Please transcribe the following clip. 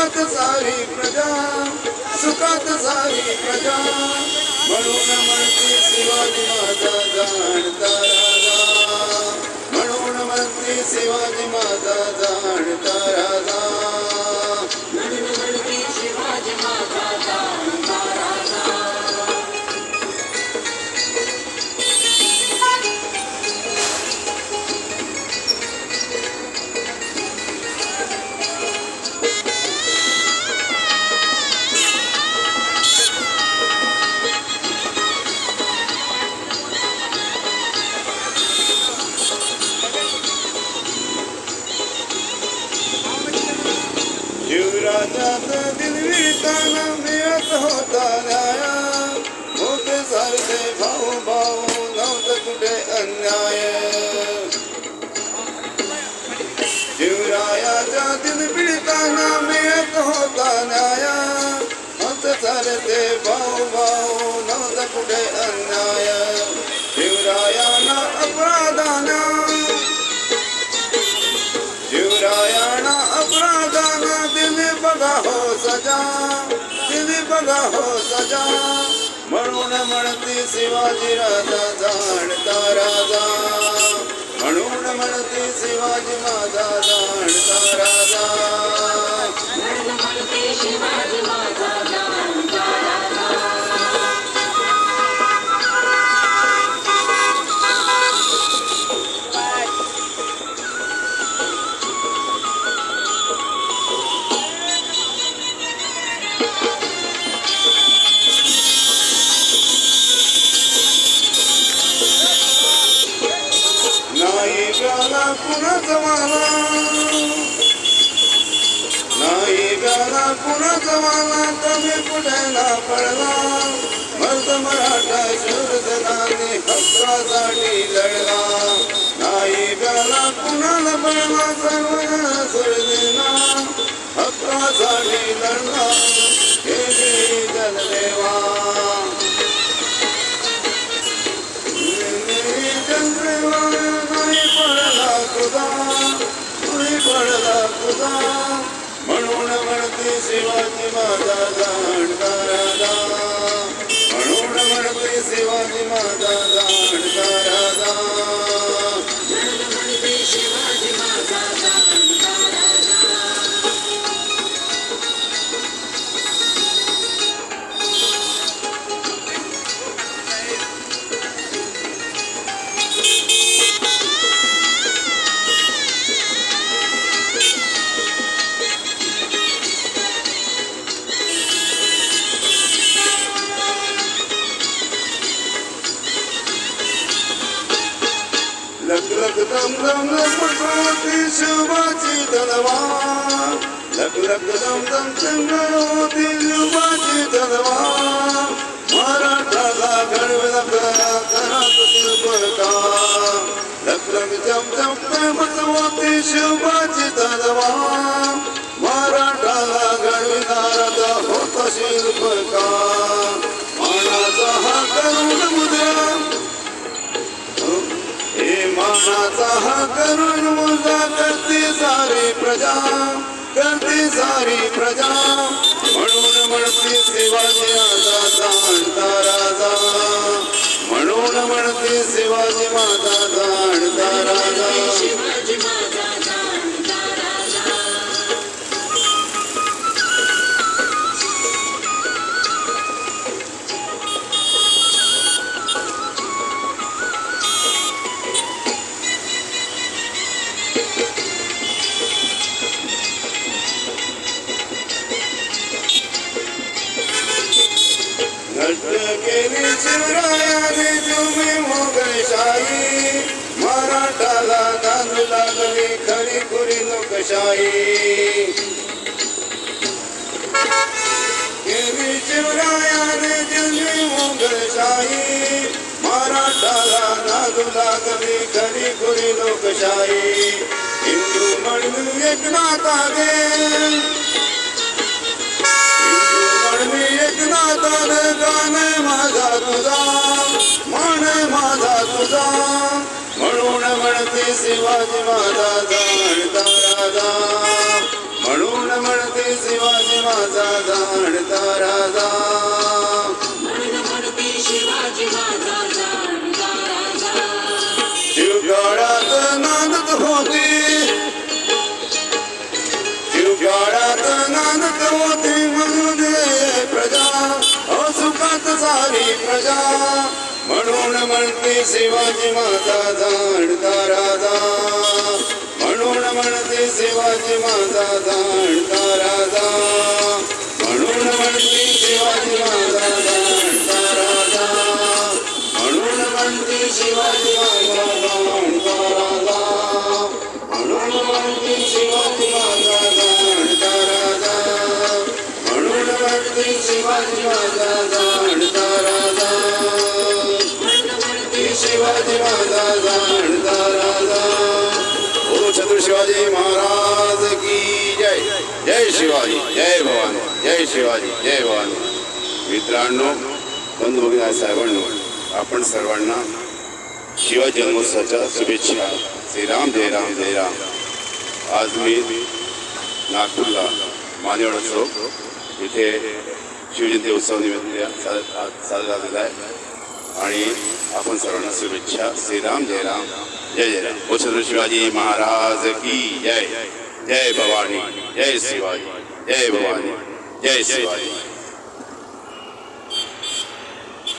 सुखात सारी प्रजा, सुखात सारी प्रजा, म्हणून म्हणते शिवाजी माझा जाणता राजा, म्हणून म्हणते शिवाजी माझा जाणता राजा, म्हणून म्हणते शिवाजी माझा जाणता राजा. शिवराजात दिलविताना मिळत होता न्याय, होते सारखे भाऊ भाऊ नव्हतं कुठे अन्याय. शिवरायाच्या दिलविताना मिळत होता न्याय, होते सारखे भाऊ भाऊ नव्हतं कुठे अन्याय. शिवरायाना अपराधाना, शिवरायाना अपराधाना दिली बघा हो सजा, दिली बघा हो सजा, म्हणून म्हणते शिवाजी राजा जाणता राजा, म्हणून म्हणते शिवाजी माझा जाणता राजा, म्हणून म्हणते शिवाजी माझा जाणता राजा. नाही गाला कुणाचा वाला, नाही गाला कुणाचा वाला, कमी कुठे ना पडला, मर्द मराठा शूरजनाने हक्कासाठी लढला. नाही गाला कुणाला पडला, सर्वजण सोडलेला, हक्कासाठी लढला, हे वीर जनदेवा, पडला तुझा, म्हणून म्हणते शिवाजी माझा जाणता राजा, म्हणून म्हणते शिवाजी माझा जाणता राजा, म्हणून म्हणते शिवाजी माझा जाणता राजा. लग लग दम दम होती शिवाची तलवार, लग लग दम दम होती शिवाची तलवार, मराठाला घडवला घरात शिल्पकार. लग लग जम होती शिवाची तलवार, मराठाला घडविणारा होता शिल्पकार. मानाचा हा करुण मुद्रा, हे मानाचा हा करुण मुद्दा, करते सारी प्रजा, करते सारी प्रजा, म्हणून म्हणते शिवाजी माझा जाणता राजा, म्हणून म्हणते शिवाजी माझा जाणता राजा, शिवाजी माझा जाणता राजा. घट्ट केली शिवरायाने तुम्ही मोगलशाही, मराठाला नांदू लागली खरी खुरी लोकशाही. केली शिवरायाने तुम्ही मोगलशाही, मराठाला नांदू लागली खरी खुरी लोकशाही. हिंदू म्हणून एकनाथाने, एकनाथाने गाणे माझा तुझा, म्हणे माझा तुझा, म्हणून म्हणते शिवाजी माझा जाणता राजा, म्हणून म्हणते शिवाजी माझा जाणता राजा म्हणून म्हणते शिवाजी माझा जाणता राजा शिवकाळात नांदत होते शिवकाळात नांदत होते म्हणून प्रजा असुखात झाली प्रजा म्हणून म्हणते शिवाजी माझा जाणता राजा म्हणून म्हणते शिवाजी माझा जाणता राजा म्हणून म्हणते शिवाजी माझा जाणता राजा म्हणून म्हणते शिवाजी माझा जाणता राजा म्हणून म्हणते शिवाजी माझा जाणता राजा म्हणून म्हणते शिवाजी माझा जाणता राजा शिवाजी माझा जाणता राजा ओ छत्रपती शिवाजी महाराज की जय जय शिवाजी जय भवानी जय शिवाजी जय भवानी मित्रांनो बंधू भगिनी साहेबांनो आपण सर्वांना शिवाजी जन्मोत्सवाच्या शुभेच्छा श्रीराम जय राम जय राम आज मी नागपूरला मानेवाडा चौक इथे शिवजयंती उत्सव निमित्त साजरा झालेला आहे आणि आपण सर्वांना शुभेच्छा श्रीराम जय राम जय जय राम ओ छत्रपती शिवाजी महाराज की जय जय भवानी जय शिवाजी जय भवानी जय शिवाजी